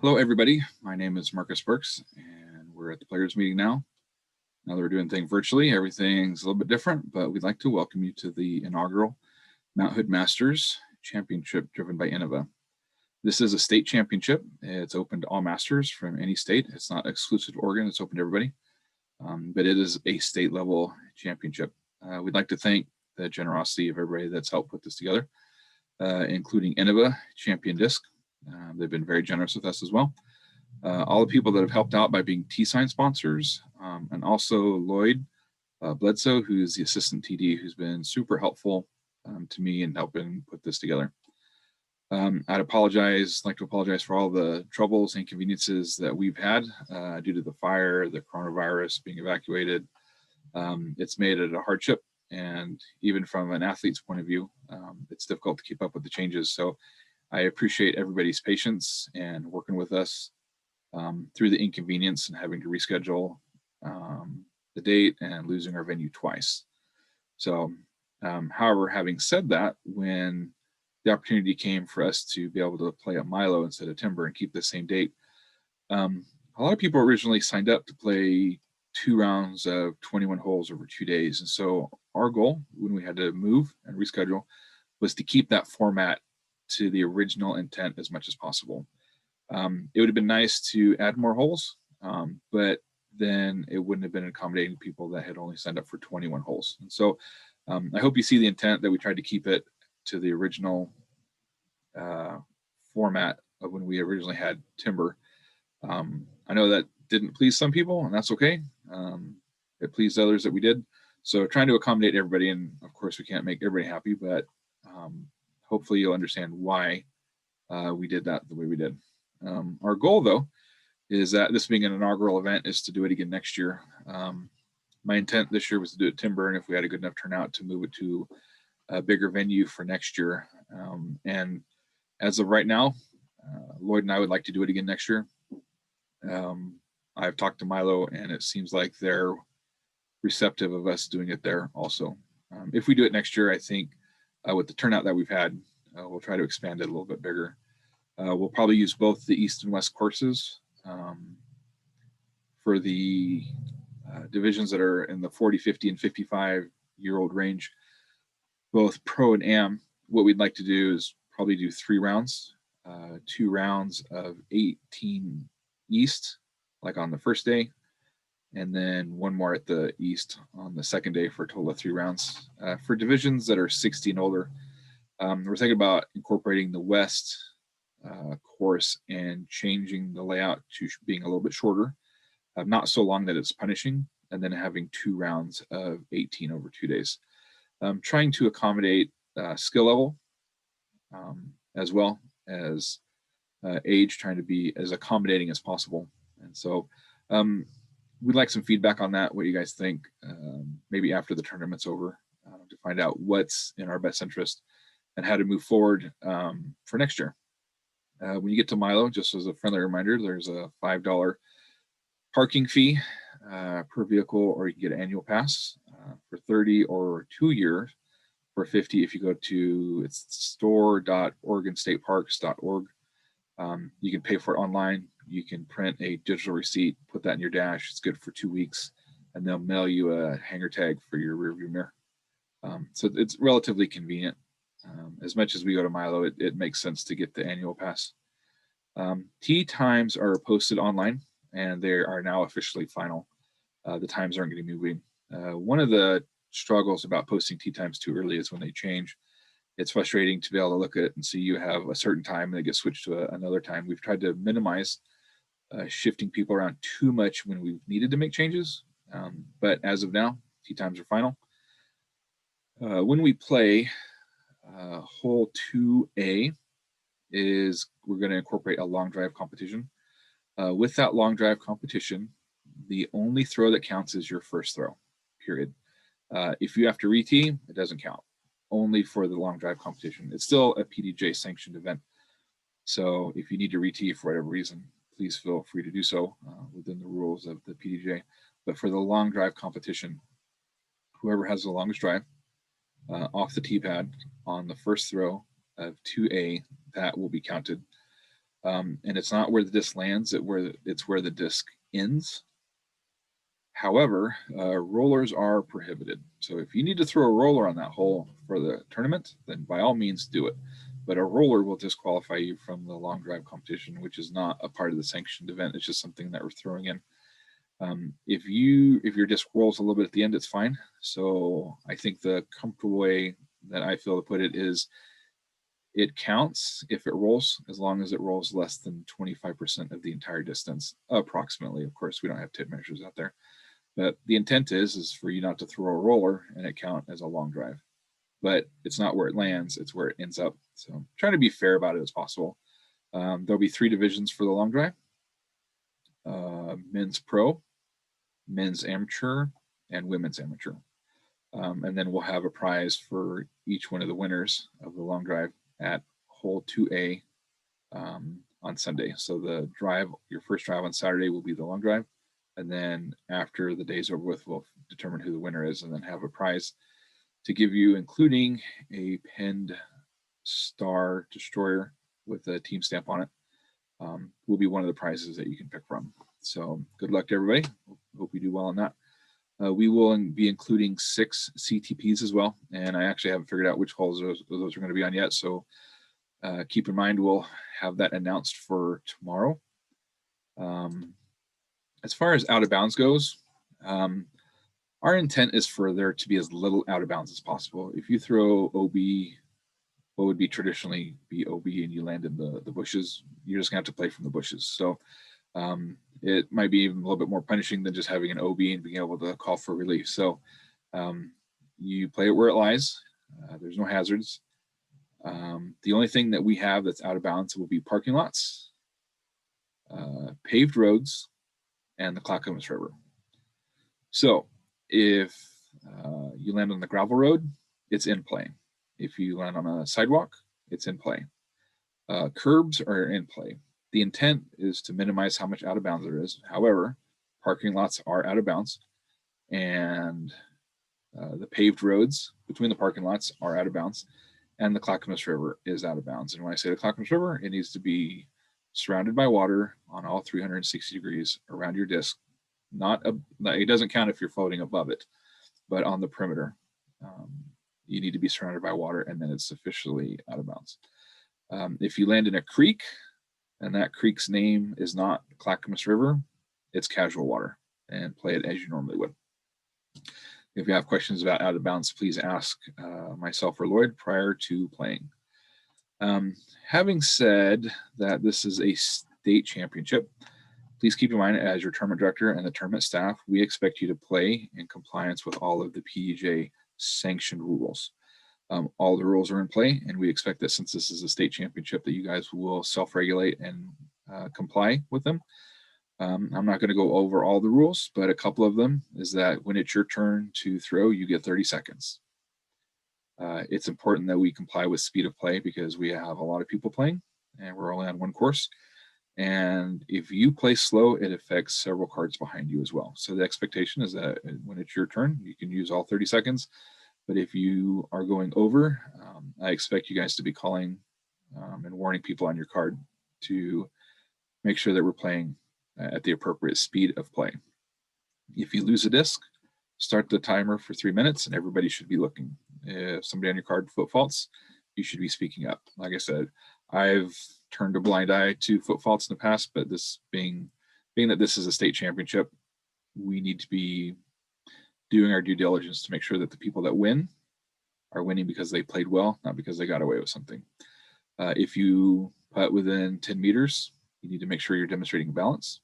Hello, everybody. My name is Marcus Burks, and we're at the players meeting now. Now that we're doing things virtually, everything's a little bit different, but we'd like to welcome you to the inaugural Mount Hood Masters Championship driven by Innova. This is a state championship. It's open to all masters from any state. It's not exclusive to Oregon. It's open to everybody, but it is a state level championship. We'd like to thank the generosity of everybody that's helped put this together, including Innova, Champion Disc. They've been very generous with us as well. All the people that have helped out by being T-Sign sponsors, and also Lloyd Bledsoe, who's the assistant TD, who's been super helpful to me in helping put this together. I'd like to apologize for all the troubles and inconveniences that we've had due to the fire, the coronavirus, being evacuated. It's made it a hardship, and even from an athlete's point of view, it's difficult to keep up with the changes. So I appreciate everybody's patience and working with us through the inconvenience and having to reschedule the date and losing our venue twice. So, however, having said that, when the opportunity came for us to be able to play at Milo instead of Timber and keep the same date, a lot of people originally signed up to play 2 rounds of 21 holes over 2 days. And so our goal when we had to move and reschedule was to keep that format to the original intent as much as possible. It would have been nice to add more holes, but then it wouldn't have been accommodating people that had only signed up for 21 holes. And so I hope you see the intent that we tried to keep it to the original format of when we originally had Timber. I know that didn't please some people, and that's okay. It pleased others that we did. So trying to accommodate everybody, and of course we can't make everybody happy, but hopefully you'll understand why we did that the way we did. Our goal, though, is that this being an inaugural event is to do it again next year. My intent this year was to do it Timber, and if we had a good enough turnout, to move it to a bigger venue for next year. And as of right now, Lloyd and I would like to do it again next year. I've talked to Milo, and it seems like they're receptive of us doing it there also. If we do it next year, I think with the turnout that we've had, we'll try to expand it a little bit bigger. We'll probably use both the East and West courses for the divisions that are in the 40, 50, and 55-year-old range, both pro and am. What we'd like to do is probably do 3 rounds, 2 rounds of 18 East, like on the first day, and then 1 more at the East on the second day for a total of 3 rounds. For divisions that are 60 and older, we're thinking about incorporating the West course and changing the layout to being a little bit shorter, not so long that it's punishing, and then having 2 rounds of 18 over 2 days. Trying to accommodate skill level as well as age, trying to be as accommodating as possible. And so we'd like some feedback on that, what you guys think, maybe after the tournament's over, to find out what's in our best interest and how to move forward for next year. When you get to Milo, just as a friendly reminder, there's a $5 parking fee per vehicle, or you can get an annual pass for 30 or 2 years for 50 if you go to store.oregonstateparks.org. You can pay for it online. You can print a digital receipt, put that in your dash. It's good for 2 weeks, and they'll mail you a hanger tag for your rearview mirror. So it's relatively convenient. As much as we go to Milo, it makes sense to get the annual pass. Tee times are posted online, and they are now officially final. The times aren't going to be moving. One of the struggles about posting tee times too early is when they change. It's frustrating to be able to look at it and see you have a certain time and they get switched to another time. We've tried to minimize shifting people around too much when we've needed to make changes. But as of now, tee times are final. When we play, hole 2A we're going to incorporate a long drive competition. With that long drive competition, the only throw that counts is your first throw, period. If you have to re-tee, it doesn't count, only for the long drive competition. It's still a PDGA sanctioned event. So if you need to re-tee for whatever reason, please feel free to do so within the rules of the PDGA. But for the long drive competition, whoever has the longest drive off the tee pad on the first throw of 2A, that will be counted. And it's not where the disc lands, it's where the disc ends. However, rollers are prohibited. So if you need to throw a roller on that hole for the tournament, then by all means do it. But a roller will disqualify you from the long drive competition, which is not a part of the sanctioned event. It's just something that we're throwing in. If your disc rolls a little bit at the end, it's fine. So I think the comfortable way that I feel to put it is it counts if it rolls, as long as it rolls less than 25% of the entire distance, approximately. Of course, we don't have tape measures out there. But the intent is for you not to throw a roller and it count as a long drive. But it's not where it lands, it's where it ends up. So I'm trying to be fair about it as possible. There'll be 3 divisions for the long drive. Men's pro, men's amateur, and women's amateur. And then we'll have a prize for each one of the winners of the long drive at hole 2A on Sunday. So the drive, your first drive on Saturday will be the long drive. And then after the day's over with, we'll determine who the winner is and then have a prize to give you, including a pinned Star Destroyer with a team stamp on it. Will be one of the prizes that you can pick from. So good luck to everybody. Hope you do well on that. We will be including 6 CTPs as well. And I actually haven't figured out which holes those are going to be on yet. So keep in mind, we'll have that announced for tomorrow. As far as out of bounds goes, our intent is for there to be as little out of bounds as possible. If you throw OB, what would be traditionally be OB, and you land in the bushes, you're just gonna have to play from the bushes. So it might be even a little bit more punishing than just having an OB and being able to call for relief. So you play it where it lies. There's no hazards. The only thing that we have that's out of bounds will be parking lots, paved roads, and the Clackamas River. So if you land on the gravel road, it's in play. If you land on a sidewalk, it's in play. Curbs are in play. The intent is to minimize how much out of bounds there is. However, parking lots are out of bounds, and the paved roads between the parking lots are out of bounds, and the Clackamas River is out of bounds. And when I say the Clackamas River, it needs to be surrounded by water on all 360 degrees around your disc. It doesn't count if you're floating above it, but on the perimeter, you need to be surrounded by water, and then it's officially out of bounds. If you land in a creek, and that creek's name is not Clackamas River, it's casual water, and play it as you normally would. If you have questions about out of bounds, please ask myself or Lloyd prior to playing. Having said that this is a state championship, please keep in mind, as your tournament director and the tournament staff, we expect you to play in compliance with all of the PDGA sanctioned rules. All the rules are in play, and we expect that since this is a state championship, that you guys will self-regulate and comply with them. I'm not going to go over all the rules, but a couple of them is that when it's your turn to throw, you get 30 seconds. It's important that we comply with speed of play because we have a lot of people playing and we're only on one course. And if you play slow, it affects several cards behind you as well. So the expectation is that when it's your turn, you can use all 30 seconds. But if you are going over, I expect you guys to be calling and warning people on your card to make sure that we're playing at the appropriate speed of play. If you lose a disc, start the timer for 3 minutes and everybody should be looking. If somebody on your card foot faults, you should be speaking up. Like I said, I've turned a blind eye to foot faults in the past, but this being that this is a state championship, we need to be doing our due diligence to make sure that the people that win are winning because they played well, not because they got away with something. If you putt within 10 meters, you need to make sure you're demonstrating balance.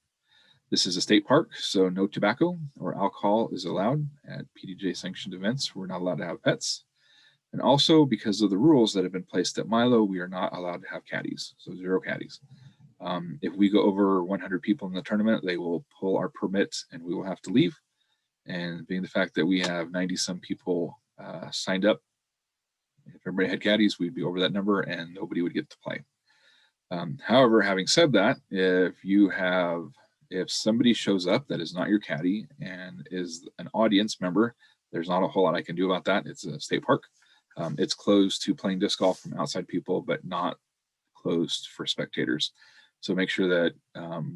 This is a state park, so no tobacco or alcohol is allowed at PDGA sanctioned events. We're not allowed to have pets. And also, because of the rules that have been placed at Milo, we are not allowed to have caddies, so 0 caddies. If we go over 100 people in the tournament, they will pull our permit and we will have to leave. And being the fact that we have 90-some people signed up, if everybody had caddies, we'd be over that number and nobody would get to play. However, having said that, if somebody shows up that is not your caddy and is an audience member, there's not a whole lot I can do about that. It's a state park. It's closed to playing disc golf from outside people, but not closed for spectators. So make sure that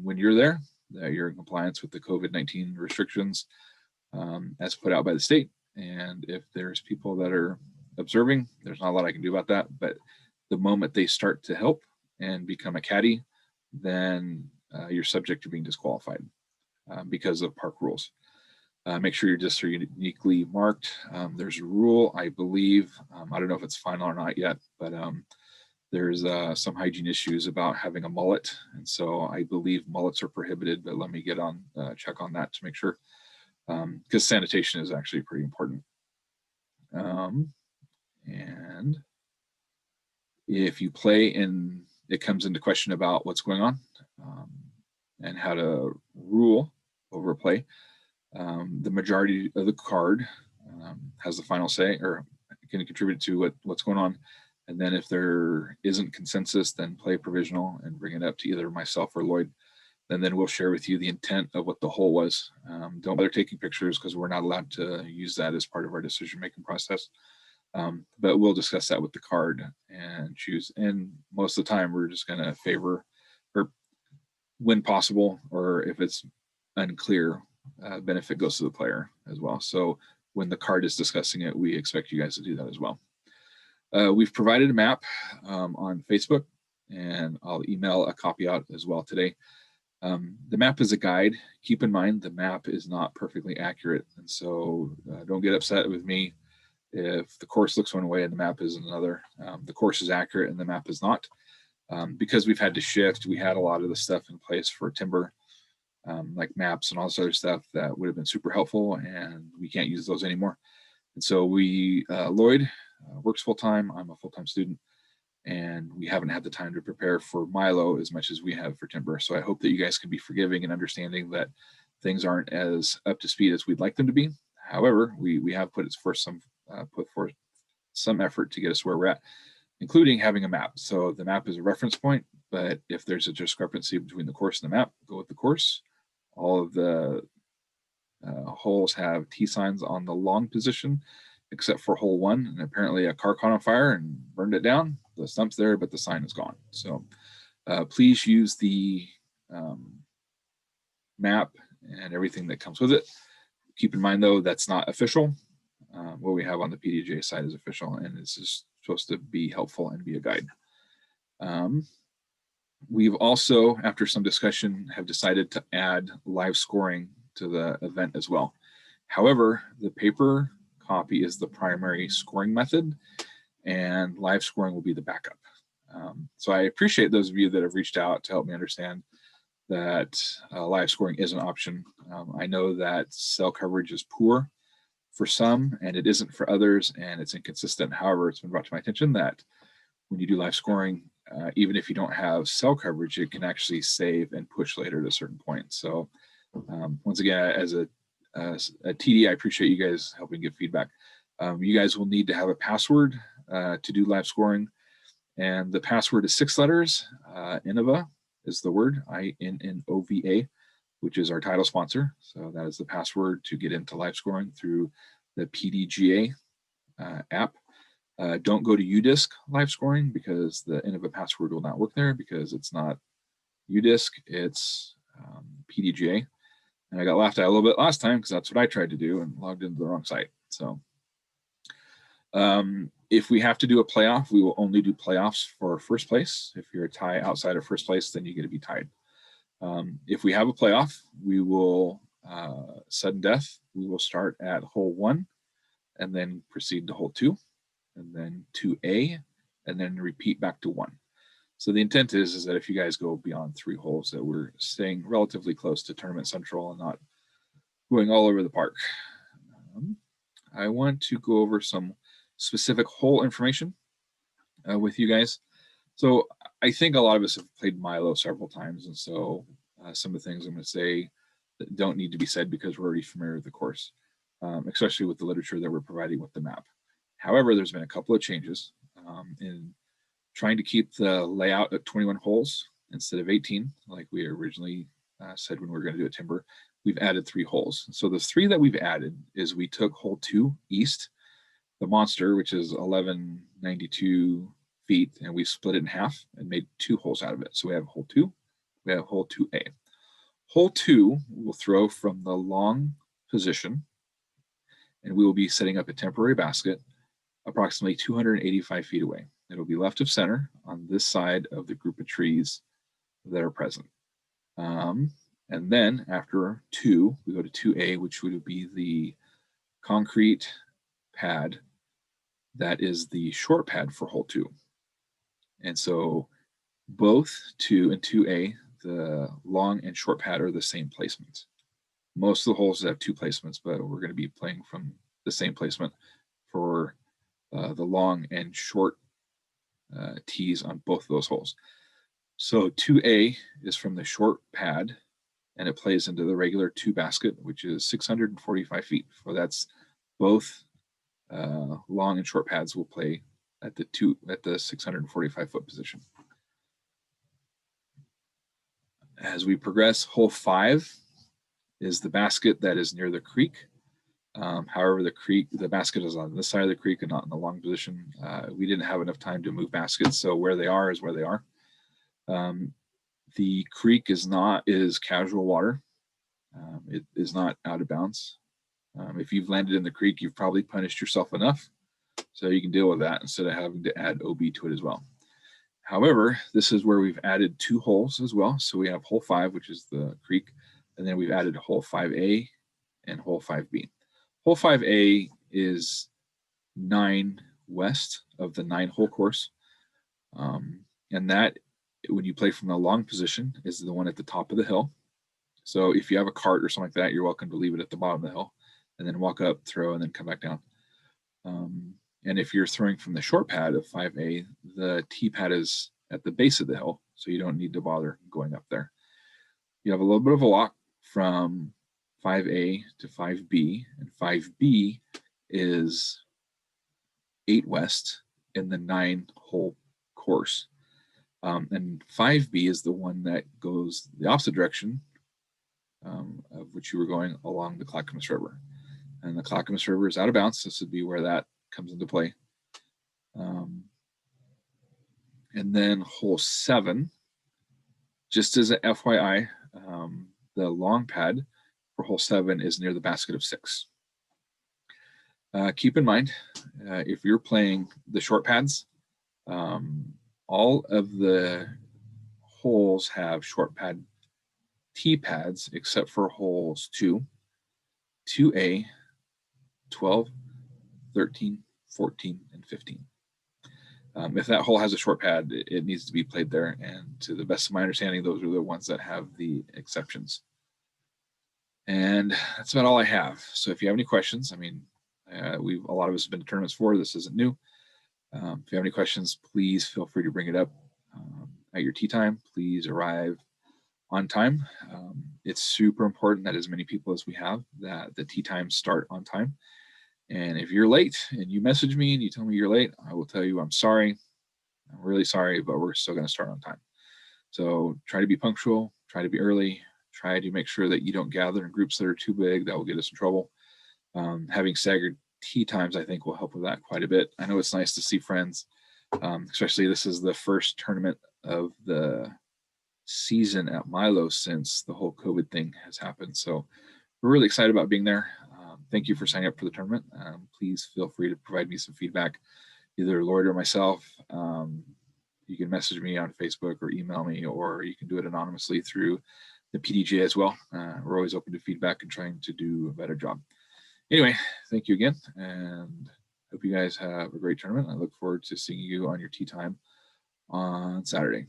when you're there, that you're in compliance with the COVID-19 restrictions as put out by the state. And if there's people that are observing, there's not a lot I can do about that. But the moment they start to help and become a caddy, then you're subject to being disqualified because of park rules. Make sure your discs are uniquely marked. There's a rule, I believe, I don't know if it's final or not yet, but there's some hygiene issues about having a mullet. And so I believe mullets are prohibited, but let me get on, check on that to make sure, because sanitation is actually pretty important. And if you play and it comes into question about what's going on and how to rule over play, the majority of the card has the final say or can contribute to what's going on. And then if there isn't consensus, then play provisional and bring it up to either myself or Lloyd. And then we'll share with you the intent of what the hole was. Don't bother taking pictures because we're not allowed to use that as part of our decision-making process. But we'll discuss that with the card and choose. And most of the time, we're just going to favor, or when possible, or if it's unclear, benefit goes to the player as well. So when the card is discussing it, we expect you guys to do that as well. We've provided a map on Facebook, and I'll email a copy out as well today. The map is a guide. Keep in mind the map is not perfectly accurate, and so don't get upset with me if the course looks one way and the map is another. The course is accurate and the map is not. Because we've had to shift, we had a lot of the stuff in place for timber, like maps and all this other stuff that would have been super helpful, and we can't use those anymore. And so Lloyd works full-time, I'm a full-time student, and we haven't had the time to prepare for Milo as much as we have for timber. So I hope that you guys can be forgiving and understanding that things aren't as up to speed as we'd like them to be. However, we have put forth some effort to get us where we're at, including having a map. So the map is a reference point, but if there's a discrepancy between the course and the map, go with the course. All of the holes have T signs on the long position, except for hole 1. And apparently a car caught on fire and burned it down. The stump's there, but the sign is gone. So please use the map and everything that comes with it. Keep in mind, though, that's not official. What we have on the PDGA side is official, and it's just supposed to be helpful and be a guide. We've also, after some discussion, have decided to add live scoring to the event as well. However, the paper copy is the primary scoring method, and live scoring will be the backup. So I appreciate those of you that have reached out to help me understand that live scoring is an option. I know that cell coverage is poor for some, and it isn't for others, and it's inconsistent. However, it's been brought to my attention that when you do live scoring, even if you don't have cell coverage, it can actually save and push later at a certain point. So once again, as a TD, I appreciate you guys helping give feedback. You guys will need to have a password to do live scoring, and the password is 6 letters. Innova is the word, INNOVA, which is our title sponsor. So that is the password to get into live scoring through the PDGA app. Don't go to UDisc live scoring because the Innova password will not work there because it's not UDisc, it's PDGA. And I got laughed at a little bit last time because that's what I tried to do and logged into the wrong site. So if we have to do a playoff, we will only do playoffs for first place. If you're a tie outside of first place, then you get to be tied. If we have a playoff, we will sudden death. We will start at hole 1 and then proceed to hole 2 and then 2A and then repeat back to 1. So the intent is that if you guys go beyond 3 holes, that we're staying relatively close to Tournament Central and not going all over the park. I want to go over some specific hole information with you guys. So I think a lot of us have played Milo several times, and so some of the things I'm going to say that don't need to be said because we're already familiar with the course, especially with the literature that we're providing with the map. However, there's been a couple of changes in trying to keep the layout at 21 holes instead of 18, like we originally said when we were going to do a timber. We've added 3 holes. So the 3 that we've added is we took hole 2 east, the monster, which is 1192 feet, and we split it in half and made 2 holes out of it. So we have hole 2 we have hole 2A. Hole 2 will throw from the long position, and we will be setting up a temporary basket approximately 285 feet away. It'll be left of center on this side of the group of trees that are present. And then after 2, we go to 2A, which would be the concrete pad that is the short pad for hole 2. And so both 2 and 2A, the long and short pad, are the same placement. Most of the holes have 2 placements, but we're going to be playing from the same placement for the long and short tees on both of those holes. So 2A is from the short pad, and it plays into the regular 2 basket, which is 645 feet. So that's both long and short pads will play at the 645 foot position. As we progress, hole 5 is the basket that is near the creek. However, the basket is on this side of the creek and not in the long position. We didn't have enough time to move baskets, so where they are is where they are. The creek is casual water. It is not out of bounds. If you've landed in the creek, you've probably punished yourself enough, so you can deal with that instead of having to add OB to it as well. However, this is where we've added 2 holes as well. So we have hole 5, which is the creek, and then we've added hole 5A and hole 5B. Hole 5A is 9 west of the 9-hole course, and that, when you play from the long position, is the one at the top of the hill. So if you have a cart or something like that, you're welcome to leave it at the bottom of the hill and then walk up, throw, and then come back down. And if you're throwing from the short pad of 5A, the tee pad is at the base of the hill, so you don't need to bother going up there. You have a little bit of a walk from 5A to 5B, and 5B is 8 west in the 9-hole course. And 5B is the one that goes the opposite direction of which you were going along the Clackamas River. And the Clackamas River is out of bounds. This would be where that comes into play. And then hole 7, just as an FYI, the long pad for hole 7 is near the basket of 6. Keep in mind, if you're playing the short pads, all of the holes have short pad tee pads except for holes 2, 2A, 12, 13, 14, and 15. If that hole has a short pad, it needs to be played there. And to the best of my understanding, those are the ones that have the exceptions. And that's about all I have. So if you have any questions, I mean, a lot of us have been to tournaments before. This isn't new. If you have any questions, please feel free to bring it up at your tee time. Please arrive on time. It's super important that as many people as we have, that the tee times start on time. And if you're late and you message me and you tell me you're late, I will tell you I'm sorry. I'm really sorry, but we're still going to start on time. So try to be punctual, try to be early, try to make sure that you don't gather in groups that are too big. That will get us in trouble. Having staggered tee times, I think, will help with that quite a bit. I know it's nice to see friends, especially this is the first tournament of the season at Milo since the whole COVID thing has happened. So we're really excited about being there. Thank you for signing up for the tournament. Please feel free to provide me some feedback, either Lloyd or myself. You can message me on Facebook or email me, or you can do it anonymously through the PDGA as well. We're always open to feedback and trying to do a better job. Anyway, thank you again, and hope you guys have a great tournament. I look forward to seeing you on your tee time on Saturday.